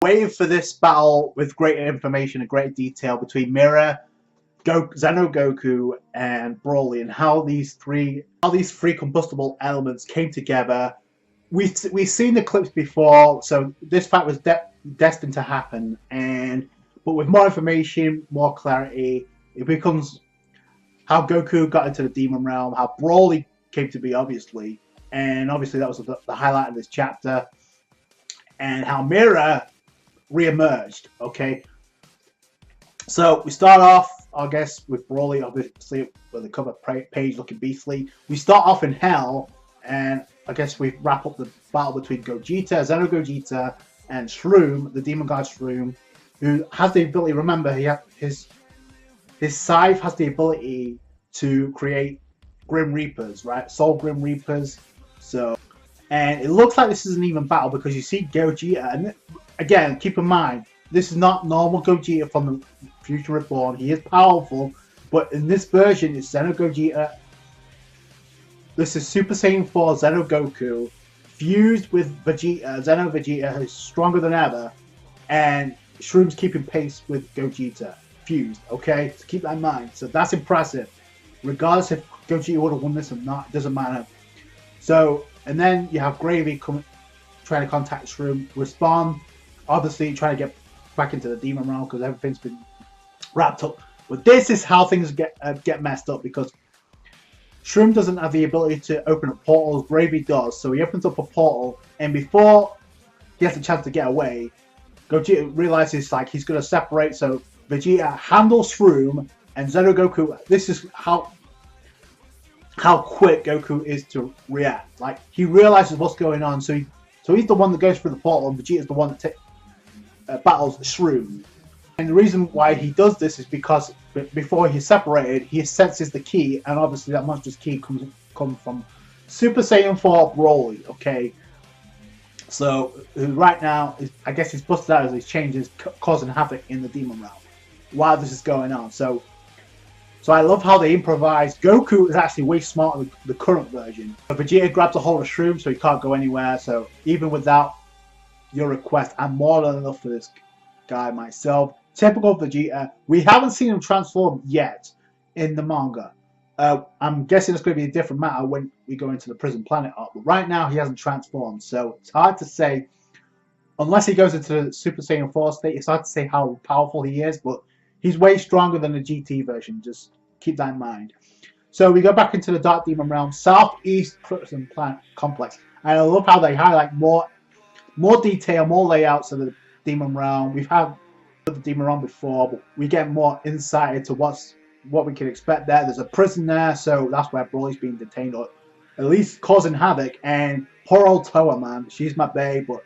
waiting for this battle with greater information and greater detail between Mira, Xeno Goku, and Broly, and how these three combustible elements came together. We've seen the clips before, so this fight was destined to happen. But with more information, more clarity, it becomes how Goku got into the Demon Realm, how Broly came to be, obviously, and obviously that was the highlight of this chapter, and how Mira re-emerged. Okay, so we start off, I guess, with Broly, obviously, with the cover page looking beastly. We start off in Hell, and I guess we wrap up the battle between Gogeta, Xeno Gogeta, and Shroom, the Demon God Shroom, who has the ability. Remember, his scythe has the ability to create Grim Reapers, right? Soul Grim Reapers. So, and it looks like this is an even battle because you see Gogeta, and again, keep in mind, this is not normal Gogeta from the Future Reborn. He is powerful, but in this version, it's Xeno Gogeta. This is Super Saiyan 4 Xeno Goku fused with Vegeta. Xeno Vegeta is stronger than ever, and Shroom's keeping pace with Gogeta fused. Okay, so keep that in mind. So that's impressive. Regardless if Gogeta would have won this or not, it doesn't matter. So, and then you have Gravy trying to contact Shroom, respond, obviously trying to get back into the Demon Realm because everything's been wrapped up. But this is how things get messed up because Shroom doesn't have the ability to open up portals. Gravy does, so he opens up a portal, and before he has the chance to get away, Gogeta realizes like he's going to separate. So Vegeta handles Shroom, and Xeno Goku. This is how quick Goku is to react. Like he realizes what's going on, so he's the one that goes through the portal, and Vegeta's the one that battles Shroom. And the reason why he does this is because before he's separated, he senses the ki, and obviously that monster's ki comes from Super Saiyan 4 Broly. Okay, so right now, I guess he's busted out as these changes, causing havoc in the Demon Realm while this is going on. So I love how they improvise. Goku is actually way smarter than the current version. But Vegeta grabs a hold of Shroom, so he can't go anywhere. So even without your request, I'm more than enough for this guy myself. Typical Vegeta. We haven't seen him transform yet in the manga. I'm guessing it's going to be a different matter when we go into the Prison Planet arc. But right now, he hasn't transformed. So it's hard to say. Unless he goes into the Super Saiyan 4 state, it's hard to say how powerful he is. But he's way stronger than the GT version. Just keep that in mind. So we go back into the Dark Demon Realm, Southeast Prison Planet Complex. And I love how they highlight more detail, more layouts of the Demon Realm. We've had the Demon Realm before, but we get more insight into what we can expect there. There's a prison there, so that's where Broly's being detained, or at least causing havoc. And poor old Toa, man, she's my babe, but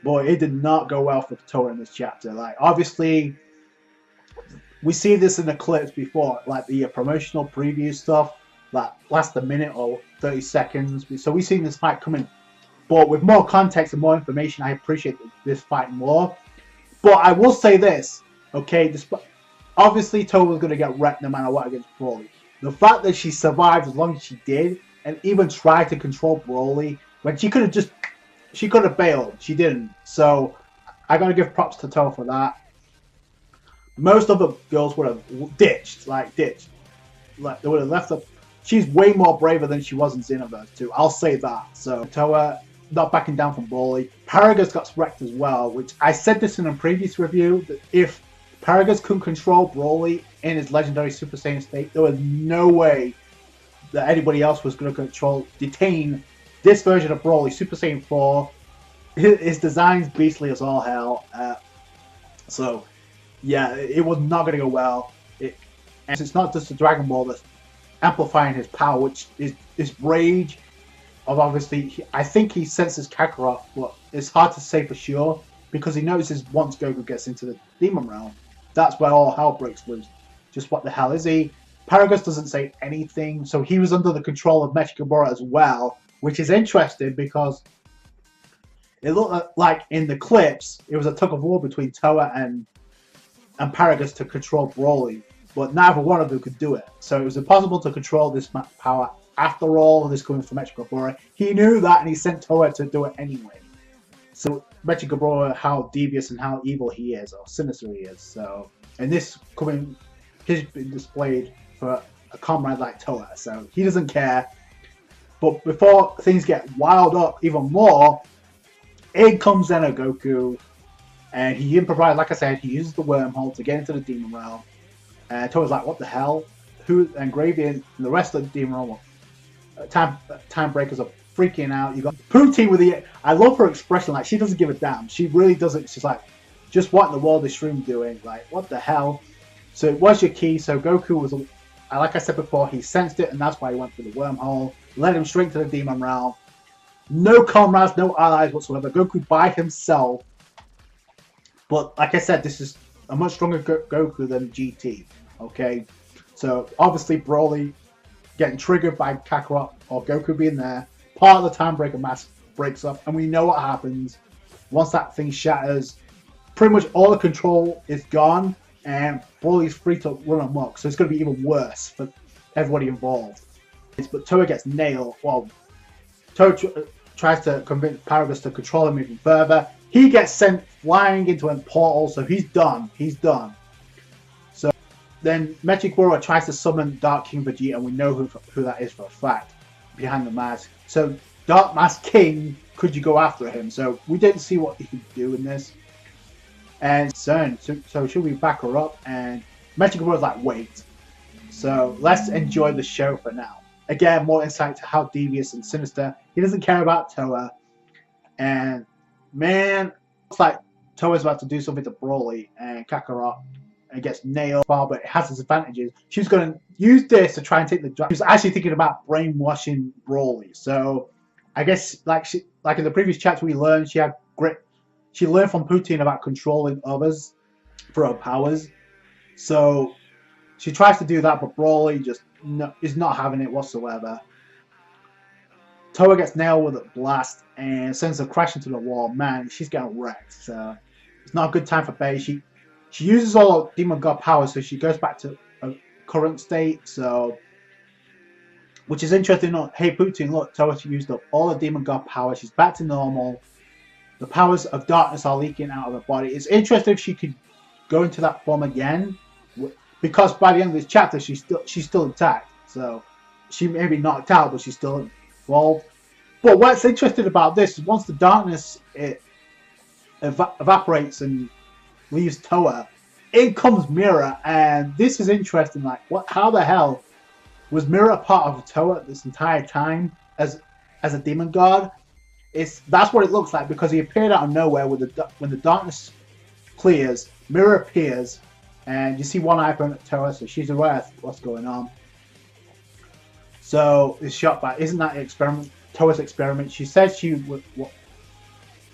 boy, it did not go well for Toa in this chapter. Like, obviously, we see this in the clips before, like the promotional preview stuff, that last a minute or 30 seconds. So we've seen this fight coming, but with more context and more information, I appreciate this fight more. But I will say this, okay, obviously Toa was going to get wrecked no matter what against Broly. The fact that she survived as long as she did, and even tried to control Broly, when she could have bailed, she didn't. So I got to give props to Toa for that. Most other girls would have ditched. Like they would have left her. She's way more braver than she was in Xenoverse 2. I'll say that. So Toa not backing down from Broly. Paragus got wrecked as well, which I said this in a previous review, that if Paragus couldn't control Broly in his legendary Super Saiyan state, there was no way that anybody else was going to detain this version of Broly, Super Saiyan 4. His design's beastly as all hell. So, yeah, it was not going to go well. And it's not just the Dragon Ball that's amplifying his power, which is his rage. Obviously, I think he senses Kakarot, but it's hard to say for sure because he notices once Goku gets into the Demon Realm, that's where all hell breaks loose. Just what the hell is he? Paragus doesn't say anything, so he was under the control of Mechikabura as well, which is interesting because it looked like in the clips it was a tug of war between Toa and Paragus to control Broly, but neither one of them could do it. So it was impossible to control this power. After all, this coming from Mechikabura, he knew that and he sent Toa to do it anyway. So Mecha BROLY, how devious and how evil he is, or sinister he is. So, and this he's been displayed for a comrade like Toa, so he doesn't care. But before things get wild up even more, in comes Goku, and he improvises. Like I said, he uses the wormhole to get into the demon realm. And Toa's like, "What the hell?" And Gravy and the rest of the demon realm, time breakers are freaking out. You got Poutine with the. I love her expression. Like, she doesn't give a damn. She really doesn't. She's like, "Just what in the world is Shroom doing? Like, what the hell?" So what's your key? So Goku was, like I said before, he sensed it, and that's why he went through the wormhole. Led him straight to the demon realm. No comrades, no allies whatsoever. Goku by himself. But like I said, this is a much stronger Goku than GT. Okay, so obviously BROLY getting triggered by Kakarot or Goku being there. Part of the time breaker mask breaks up, and we know what happens once that thing shatters. Pretty much all the control is gone, and BROLY's free to run amok. So it's going to be even worse for everybody involved. But Toa gets nailed. Well, Toa tries to convince Paragus to control him even further. He gets sent flying into a portal, so he's done. He's done. So then Mecha BROLY tries to summon Dark King Vegeta, and we know who that is for a fact behind the mask. So Dark Mask King, could you go after him? So we didn't see what he could do in this. And so should we back her up? And Mecha BROLY's like, wait. So let's enjoy the show for now. Again, more insight to how devious and sinister. He doesn't care about Toa. And man, looks like Toa's about to do something to BROLY and Kakarot and gets nailed. But it has its advantages. She's going to use this to try and take the job. She was actually thinking about brainwashing BROLY. So I guess like in the previous chapter we learned, she had grit. She learned from Poutine about controlling others for her powers. So she tries to do that, but BROLY just is not having it whatsoever. Toa gets nailed with a blast and sends her crashing to the wall. Man, she's getting wrecked. So it's not a good time for Bay. She uses all her Demon God powers, so she goes back to a current state. So, which is interesting. Hey Poutine, look, Toa used up all her Demon God power. She's back to normal. The powers of darkness are leaking out of her body. It's interesting if she could go into that form again, because by the end of this chapter, she's still intact. So she may be knocked out, but she's still involved. But what's interesting about this is once the darkness evaporates and leaves Toa, in comes Mira, and this is interesting. Like, what? How the hell was Mira a part of Toa this entire time as a demon god? That's what it looks like, because he appeared out of nowhere when the darkness clears. Mira appears. And you see one eye from Toa, so she's aware of what's going on. So it's shot by, isn't that experiment? Toa's experiment. She said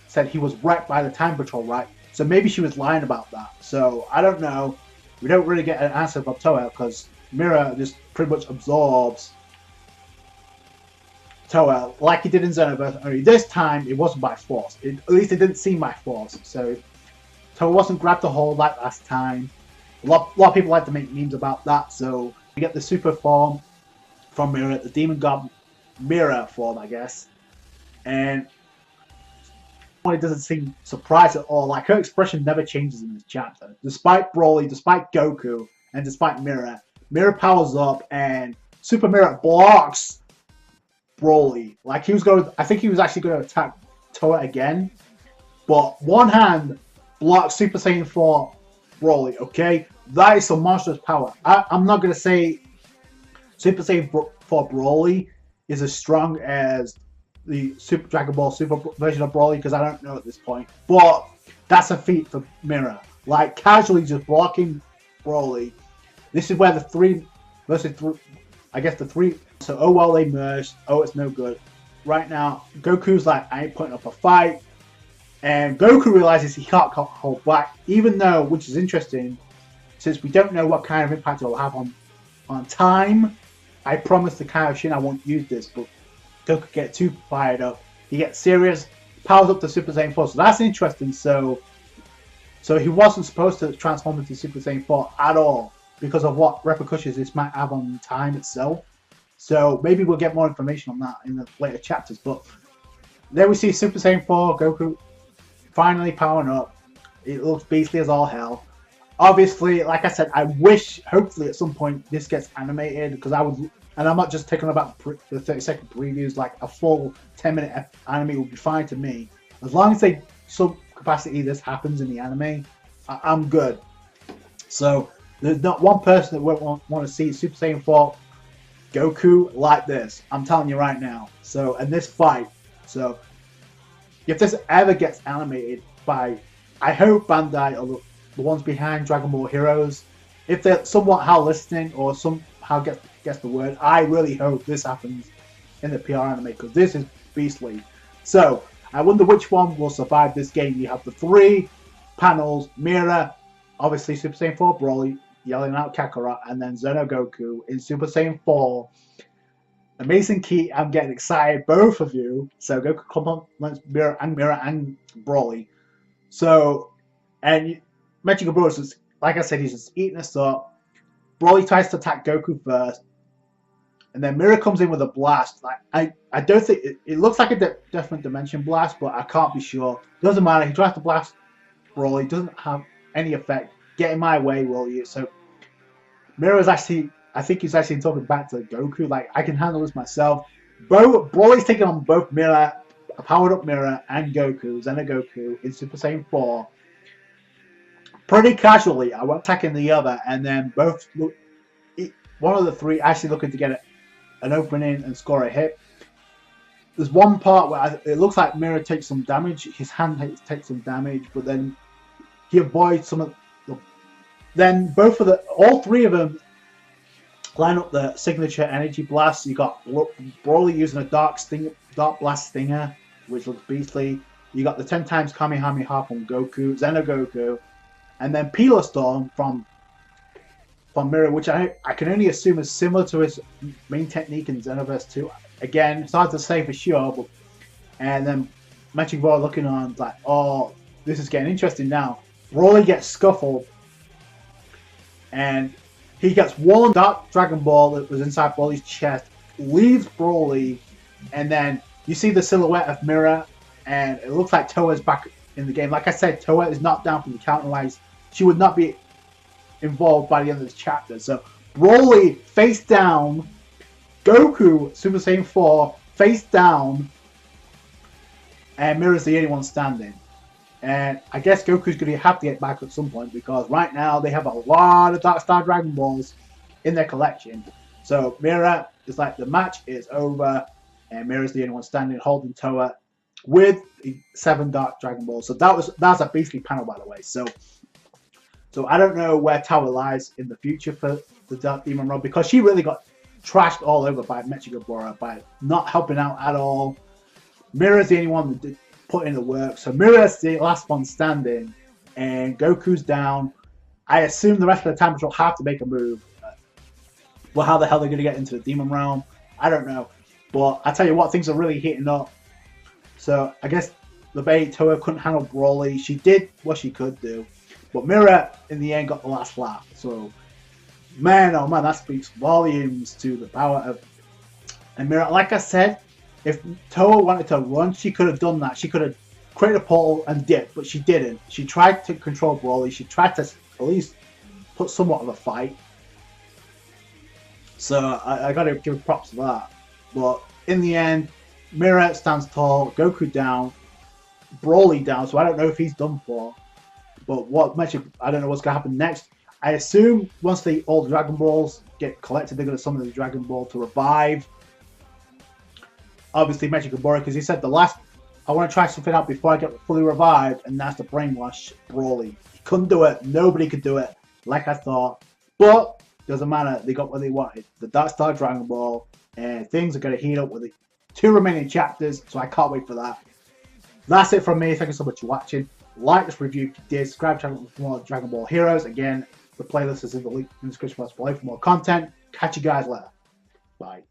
said he was wrecked by the Time Patrol, right? So maybe she was lying about that. So I don't know. We don't really get an answer from Toa, because Mira just pretty much absorbs Toa like he did in Xenoverse. Only this time it wasn't by force. At least it didn't seem by force. So Toa wasn't grabbed a hold like last time. A lot of people like to make memes about that, so we get the super form from Mira, the Demon God Mira form, I guess. And it doesn't seem surprised at all. Like, her expression never changes in this chapter. Despite BROLY, despite Goku, and despite Mira, Mira powers up and Super Mira blocks BROLY. Like, I think he was actually going to attack Toa again. But one hand blocks Super Saiyan 4 BROLY, okay? That is some monstrous power. I'm not going to say Super Saiyan 4 BROLY is as strong as the Super Dragon Ball Super version of BROLY, because I don't know at this point. But that's a feat for Mira. Like, casually just blocking BROLY. This is where the 3 versus 3, I guess the 3. So, oh well, they merged. Oh, it's no good. Right now, Goku's like, I ain't putting up a fight. And Goku realizes he can't hold back, even though, which is interesting, since we don't know what kind of impact it will have on time. I promise the Kaioshin I won't use this, but Goku gets too fired up. He gets serious, powers up to Super Saiyan 4, so that's interesting. So he wasn't supposed to transform into Super Saiyan 4 at all, because of what repercussions this might have on time itself. So maybe we'll get more information on that in the later chapters. But there we see Super Saiyan 4, Goku finally powering up. It looks beastly as all hell. Obviously, like I said, I wish, hopefully at some point, this gets animated, because I would, and I'm not just taking about the 30-second previews, like a full 10-minute anime would be fine to me. As long as they, some capacity this happens in the anime, I'm good. So, there's not one person that won't want to see Super Saiyan 4 Goku like this. I'm telling you right now. So, and this fight. So, if this ever gets animated by, I hope Bandai or the ones behind Dragon Ball Heroes, if they're somehow listening or somehow gets the word, I really hope this happens in the PR anime, because this is beastly. So, I wonder which one will survive this game. You have the 3 panels, Mira, obviously Super Saiyan 4 Broly, yelling out Kakarot, and then Xeno Goku in Super Saiyan 4. Amazing Key, I'm getting excited, both of you. So Goku compliments Mira and Broly. So, and Magic Bros is, like I said, he's just eating us up. Broly tries to attack Goku first, and then Mira comes in with a blast. Like I don't think it looks like a different dimension blast, but I can't be sure. Doesn't matter. He tries to blast Broly, doesn't have any effect. Get in my way, will you? So Mira's actually, I think he's actually talking back to Goku. Like, I can handle this myself. Broly's taking on both Mira, a powered up Mira, and Goku, Xeno Goku in Super Saiyan 4. Pretty casually, I went attacking the other, and then both one of the 3 actually looking to get an opening and score a hit. There's one part where it looks like Mira takes some damage. His hand takes some damage, but then he avoids some of. Then all 3 of them line up the signature energy blast. You got Broly using a dark blast stinger, which looks beastly. You got the 10 times Kamehameha from Goku, Xeno Goku, and then Pillar Storm from Mira, which I can only assume is similar to his main technique in Xenoverse 2. Again, it's hard to say for sure, but and then Magic Ball looking on like, oh, this is getting interesting now. Broly gets scuffled, and he gets one Dark Dragon Ball that was inside Broly's chest, leaves Broly, and then you see the silhouette of Mira, and it looks like Toa's back in the game. Like I said, Toa is not down from the counter-wise. She would not be involved by the end of this chapter. So Broly face down, Goku Super Saiyan 4 face down, and Mira's the only one standing. And I guess Goku's going to have to get back at some point, because right now they have a lot of Dark Star Dragon Balls in their collection. So Mira is like, the match is over, and Mira's the only one standing holding Toa with 7 Dark Dragon Balls. So that's a beastly panel, by the way. So I don't know where Toa lies in the future for the Dark Demon Rod, because she really got trashed all over by Mechigabora by not helping out at all. Mira's the only one that did put in the work. So Mira's the last one standing, and Goku's down. I assume the rest of the time will have to make a move. Well, how the hell they're going to get into the Demon Realm, I don't know. But I tell you what, things are really heating up. So I guess the bait Toa couldn't handle Broly. She did what she could do, but Mira in the end got the last laugh. So man, oh man, that speaks volumes to the power of Mira. Like I said, if Toa wanted to run, she could have done that. She could have created a portal and dipped, but she didn't. She tried to control Broly. She tried to at least put somewhat of a fight. So I got to give props to that. But in the end, Mira stands tall, Goku down, Broly down. So I don't know if he's done for. But I don't know what's going to happen next. I assume once all the Dragon Balls get collected, they're going to summon the Dragon Ball to revive. Obviously, Mechigabora, because he said I want to try something out before I get fully revived, and that's to brainwash Broly. He couldn't do it. Nobody could do it, like I thought. But doesn't matter. They got what they wanted. The Dark Star Dragon Ball, and things are going to heat up with the 2 remaining chapters, so I can't wait for that. That's it from me. Thank you so much for watching. Like this review if you did. Subscribe to the channel for more Dragon Ball Heroes. Again, the playlist is in the link in the description box below for more content. Catch you guys later. Bye.